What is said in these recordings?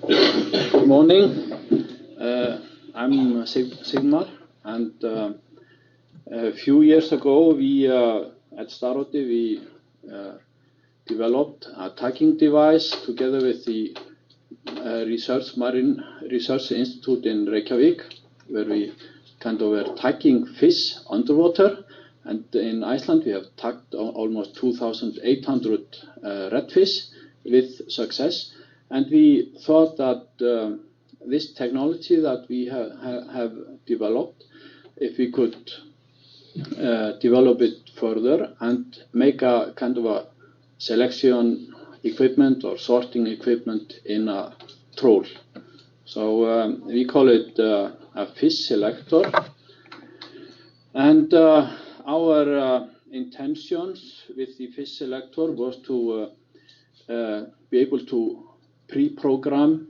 Good morning. I'm Sigmar, and a few years ago we at Star-Oddi we developed a tagging device together with the Marine Research Institute in Reykjavík, where we kind of were tagging fish underwater. And in Iceland we have tagged almost 2,800 redfish with success. And we thought that this technology that we have developed, if we could develop it further and make a kind of a selection equipment or sorting equipment in a troll. So we call it a fish selector. And our intentions with the fish selector was to be able to pre-program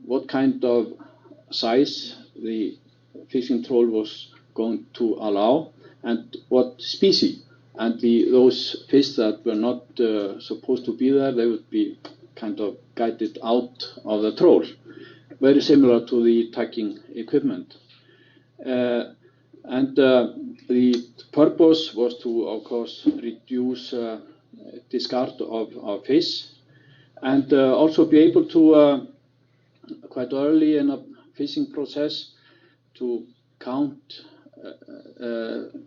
what kind of size the fishing troll was going to allow and what species. And those fish that were not supposed to be there, they would be kind of guided out of the troll. Very similar to the tagging equipment. And the purpose was to, of course, reduce discard of fish, and also be able to, quite early in a fishing process, to count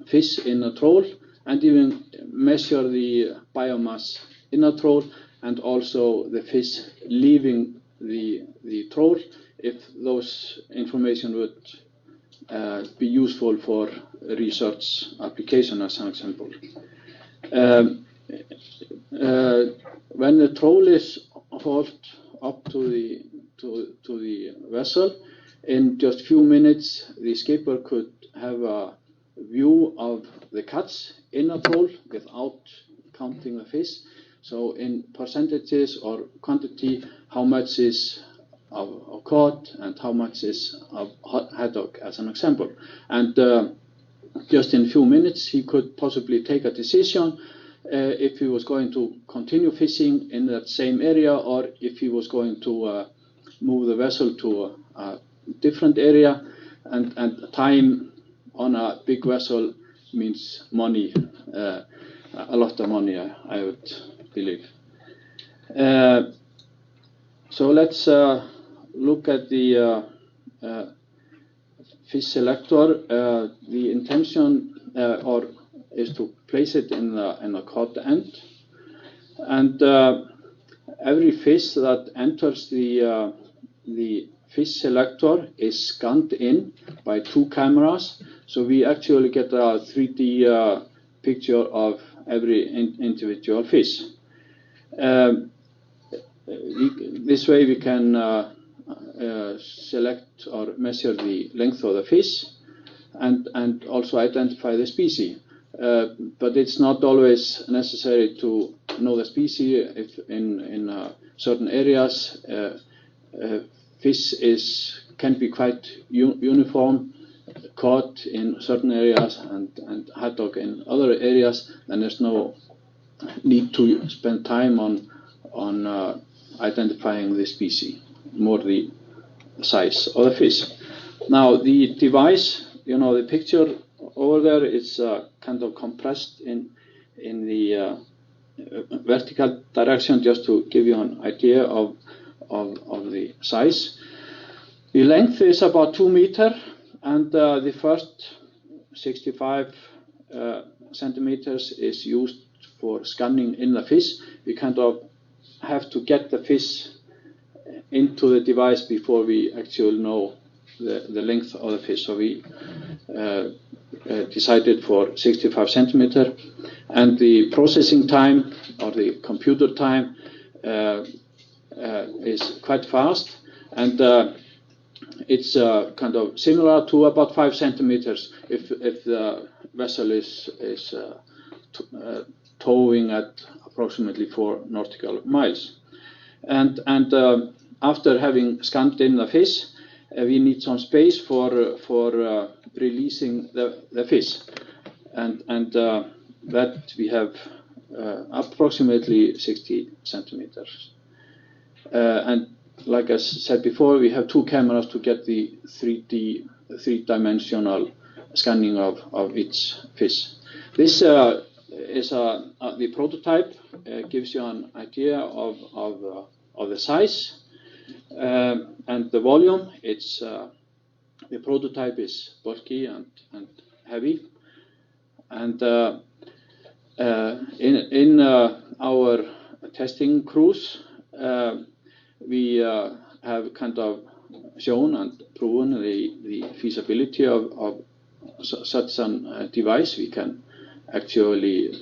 fish in a troll and even measure the biomass in a troll and also the fish leaving the troll, if those information would be useful for research application, as an example. When the troll is hauled up to the vessel, in just few minutes the skipper could have a view of the catch in a troll without counting the fish. So in percentages or quantity, how much is of cod and how much is of haddock, as an example. And just in a few minutes he could possibly take a decision if he was going to continue fishing in that same area or if he was going to move the vessel to a different area. And time on a big vessel means money, a lot of money, I would believe. So let's look at the fish selector. The intention is to place it in a cod end, and every fish that enters the fish selector is scanned in by 2 cameras, so we actually get a 3D picture of every individual fish. This way we can select or measure the length of the fish and also identify the species. But it's not always necessary to know the species. If in certain areas fish can be quite uniform, cod in certain areas and haddock in other areas, then there's no need to spend time on identifying the species, more the size of the fish. Now the device, the picture over there is kind of compressed in the vertical direction, just to give you an idea of the size. The length is about 2 meters, and the first 65 centimeters is used for scanning in the fish. We kind of have to get the fish into the device before we actually know the length of the fish. So we decided for 65 centimeter, and the processing time or the computer time is quite fast, and it's kind of similar to about 5 centimeters if the vessel is towing at approximately 4 nautical miles. And after having scanned in the fish, we need some space for releasing the fish, and that we have approximately 60 centimeters. And like I said before, we have 2 cameras to get the three-dimensional scanning of each fish. This is the prototype. Gives you an idea of the size and the volume. It's the prototype is bulky and heavy, and in our testing cruise, we have kind of shown and proven the feasibility of such a device. We can actually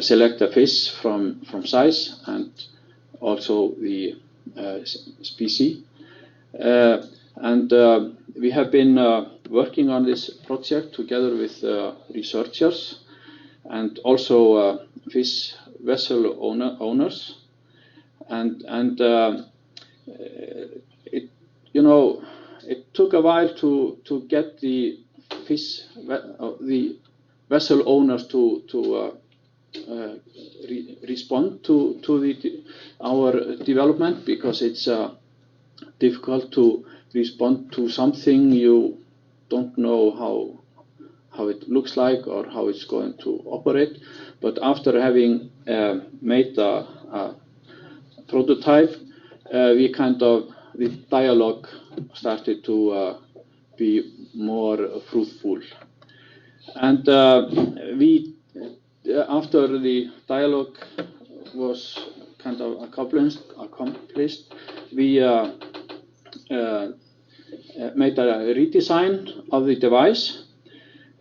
select a fish from size and also the species. And we have been working on this project together with researchers and also fish vessel owners. And it, you know, it took a while to get the vessel owners to respond to our development, because it's difficult to respond to something you don't know how it looks like or how it's going to operate. But after having made a prototype, the dialogue started to be more fruitful. And after the dialogue was kind of accomplished, we made a redesign of the device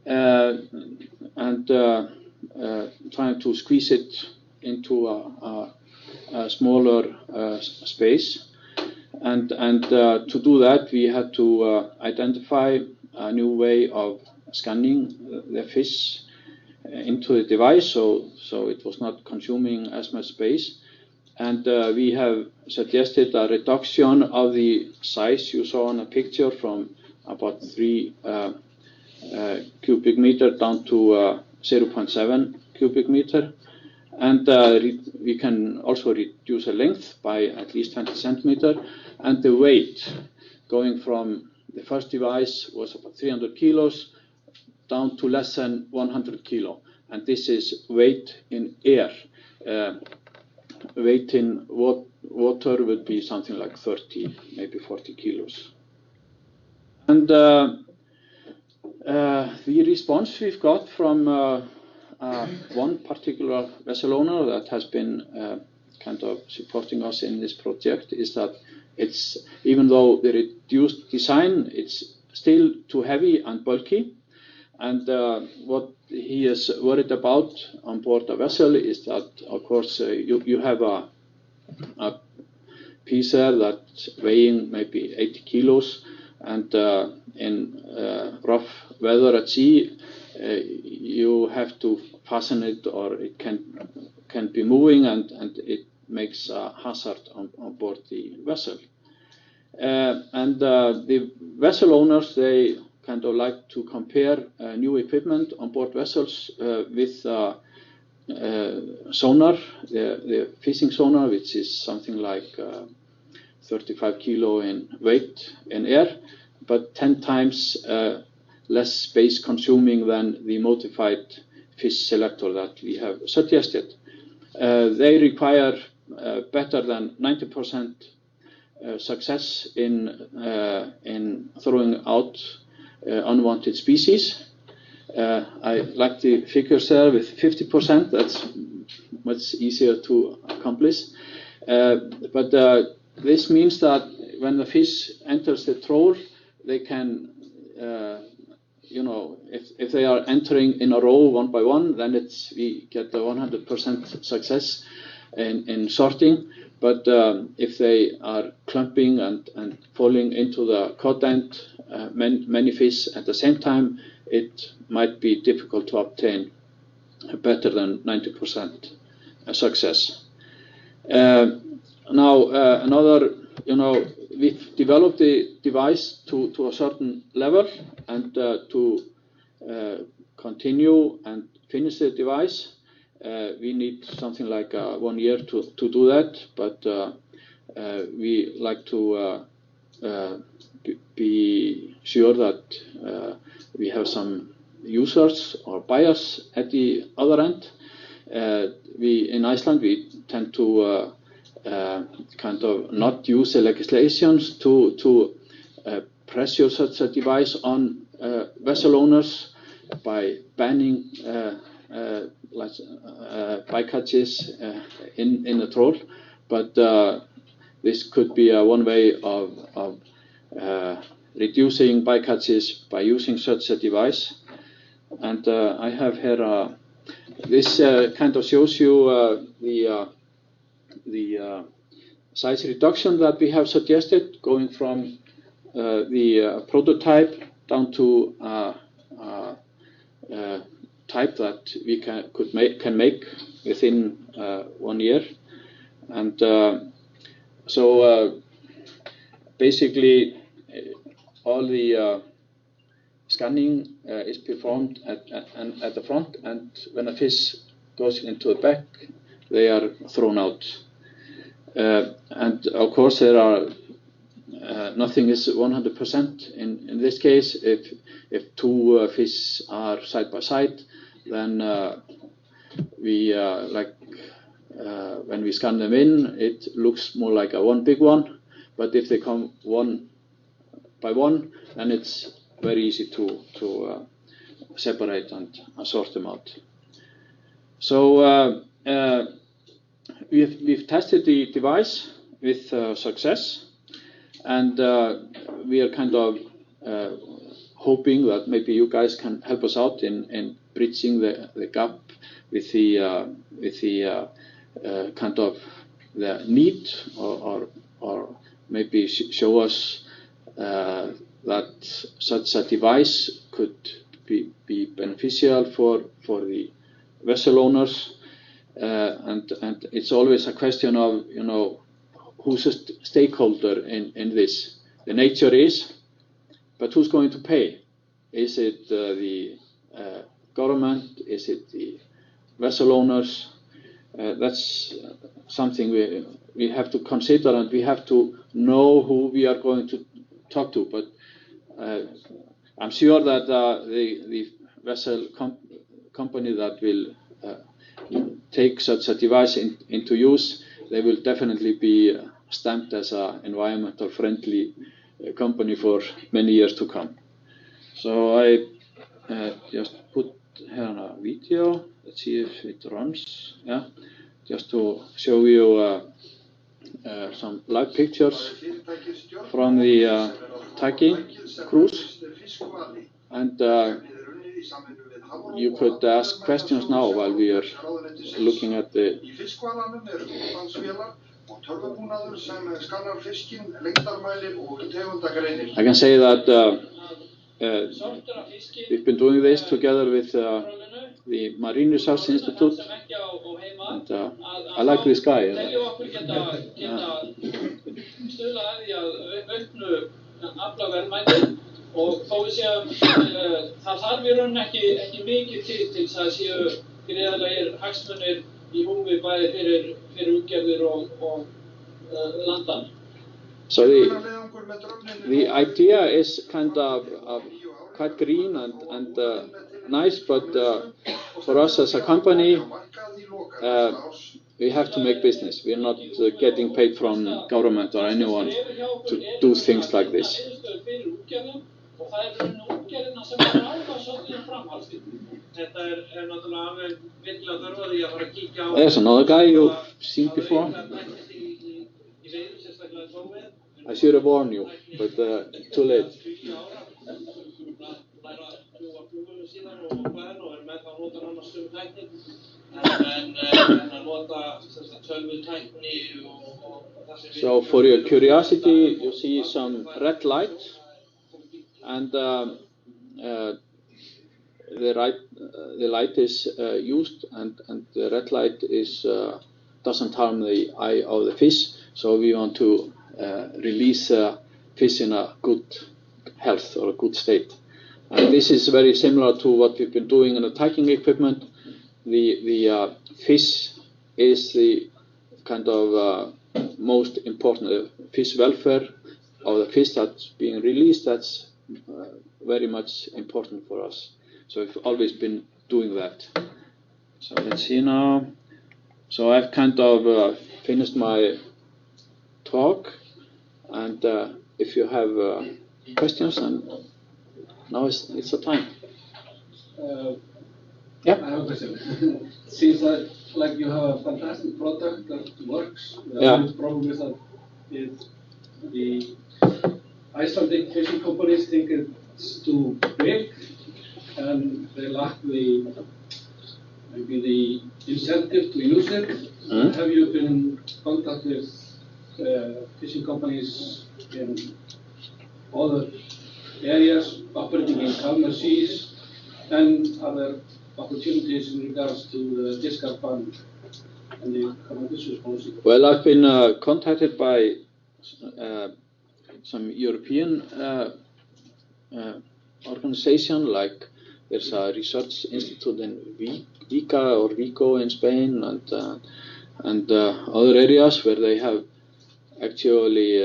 and trying to squeeze it into a smaller space. And to do that, we had to identify a new way of scanning the fish into the device, so it was not consuming as much space. And we have suggested a reduction of the size you saw in a picture from about 3 cubic meter down to 0.7 cubic meter. And we can also reduce the length by at least 20 centimeter. And the weight, going from the first device was about 300 kilos down to less than 100 kilo. And this is weight in air. Weight in water would be something like 30, maybe 40 kilos. And the response we've got from one particular vessel owner that has been kind of supporting us in this project is that it's, even though the reduced design, it's still too heavy and bulky. And what he is worried about on board a vessel is that, of course, you have a piece there that's weighing maybe 80 kilos, and in rough weather at sea, you have to fasten it, or it can be moving, and it makes a hazard on board the vessel. And the vessel owners, they kind of like to compare new equipment on board vessels with sonar, the fishing sonar, which is something like 35 kilo in weight in air, but 10 times less space consuming than the modified fish selector that we have suggested. They require better than 90% success in throwing out unwanted species. I like the figures there with 50%. That's much easier to accomplish. But this means that when the fish enters the troll, they can, you know, if they are entering in a row one by one, then we get the 100% success in sorting. But if they are clumping and falling into the cod end, many fish at the same time, it might be difficult to obtain better than 90% success. Now, another, you know, we've developed the device to a certain level, and to continue and finish the device, we need something like 1 year to do that. But we like to be sure that we have some users or buyers at the other end. In Iceland we tend to kind of not use the legislations to pressure such a device on vessel owners by banning bycatches in the troll, but this could be one way of reducing bycatches by using such a device. And I have here this kind of shows you the size reduction that we have suggested, going from the prototype down to type that we can make within 1 year. And so basically all the scanning is performed at the front, and when a fish goes into the back, they are thrown out. And of course there are nothing is 100% in this case. If two fish are side by side, then we when we scan them in, it looks more like one big one. But if they come one by one, then it's very easy to separate and sort them out. So we've tested the device with success, and we are kind of hoping that maybe you guys can help us out in bridging the gap with the kind of the need, or maybe show us that such a device could be beneficial for the vessel owners, and it's always a question of, you know, who's a stakeholder in this. The nature is, but who's going to pay? Is it the government? Is it the vessel owners? That's something we have to consider, and we have to know who we are going to talk to. But I'm sure that the vessel company that will take such a device into use, they will definitely be stamped as an environmental friendly company for many years to come. So I just put here on a video. Let's see if it runs. Yeah, just to show you some live pictures from the tagging cruise, and you could ask questions now while we are looking at the. I can say that we've been doing this together with the Marine Research Institute, and I like this guy. Og þó við séum, það þarf í rauninni ekki mikið til þess að séu gríðarlegir hagsmunir í húfi bæði fyrir útgerðir og landan. So the idea is kind of quite green and nice, but for us as a company, we have to make business. We are not getting paid from government or anyone to do things like this. There's another guy you've seen before. I should have warned you, but too late. So for your curiosity, you see some red light, and the light is used, and the red light is doesn't harm the eye of the fish. So we want to release fish in a good health or a good state. And this is very similar to what we've been doing in the tagging equipment. The fish is the kind of most important, fish welfare of the fish that's being released. That's very much important for us. So we've always been doing that. So let's see now. So I've kind of finished my talk, and if you have questions, and now it's the time. Yeah. I have a question. It seems like you have a fantastic product that works. The only problem is that the Icelandic fishing companies think it's too big, and they lack maybe the incentive to use it. Mm. Have you been in contact with fishing companies in other areas operating in calmer seas, and other opportunities in regards to the discard ban and the competition policy? Well, I've been contacted by some European organization, like there's a research institute in Vigo in Spain, and other areas where they have actually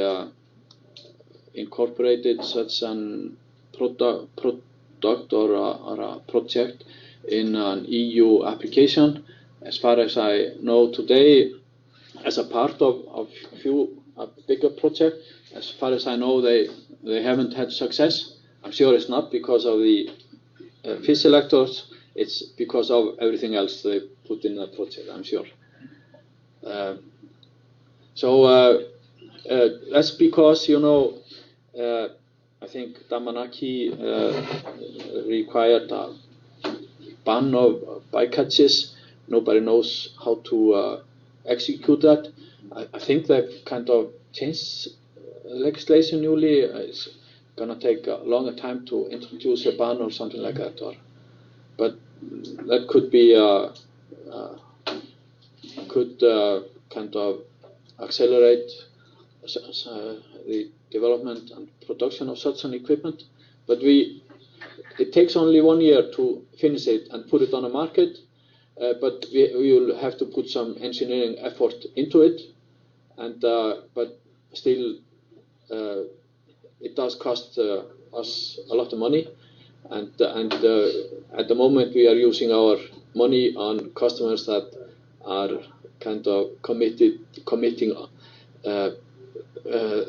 incorporated such an product or a project in an EU application. As far as I know today, as a part of a bigger project, as far as I know, they haven't had success. I'm sure it's not because of the fish selectors, it's because of everything else they put in that project, I'm sure. That's because, I think Damanaki required a ban of bycatches. Nobody knows how to execute that. I think they've kind of changed legislation newly. It's going to take a longer time to introduce a ban or something like that. But that could be kind of accelerate the development and production of such an equipment. But it takes only 1 year to finish it and put it on the market. But we will have to put some engineering effort into it, but still it does cost us a lot of money, and at the moment we are using our money on customers that are kind of committing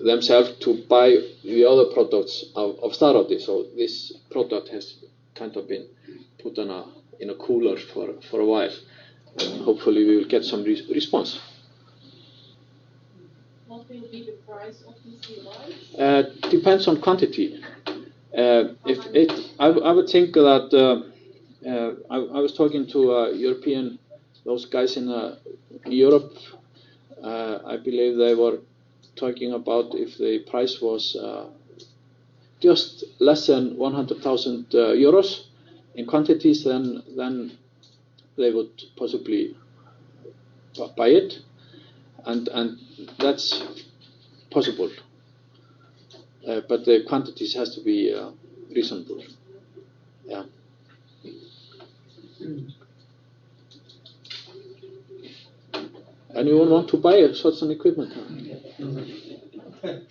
themselves to buy the other products of Star-Oddi. So this product has kind of been put on in a cooler for a while, and hopefully we will get some response. What will be the price of this device? Depends on quantity. I would think that I was talking to European, those guys in Europe. I believe they were talking about if the price was just less than 100,000 euros in quantities, then they would possibly buy it, and that's possible. But the quantities has to be reasonable. Yeah. Anyone want to buy such an equipment? Have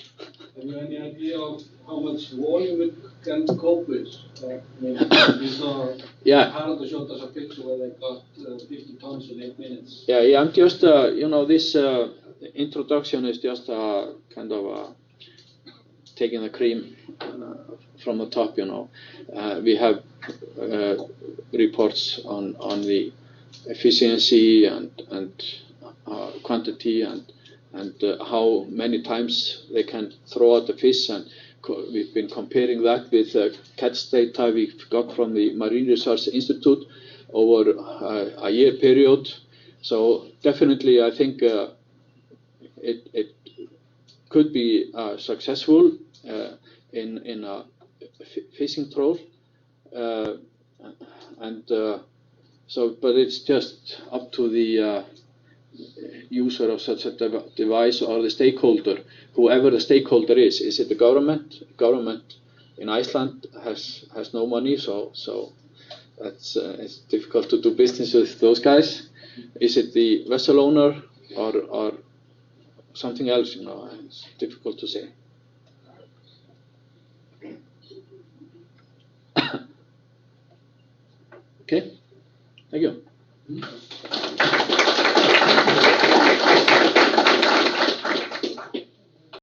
you any idea of how much volume it can cope with? We saw Haraldur showed us a picture where they got 50 tons in 8 minutes. Yeah. I'm just, this introduction is just kind of taking the cream from the top. We have reports on the efficiency and quantity and how many times they can throw out the fish, and we've been comparing that with catch data we've got from the Marine Research Institute over a year period. So definitely I think it could be successful in a fishing troll, but it's just up to the user of such a device or the stakeholder, whoever the stakeholder is. Is it the government? Government in Iceland has no money, so that's it's difficult to do business with those guys. Is it the vessel owner or something else, it's difficult to say. Okay, thank you.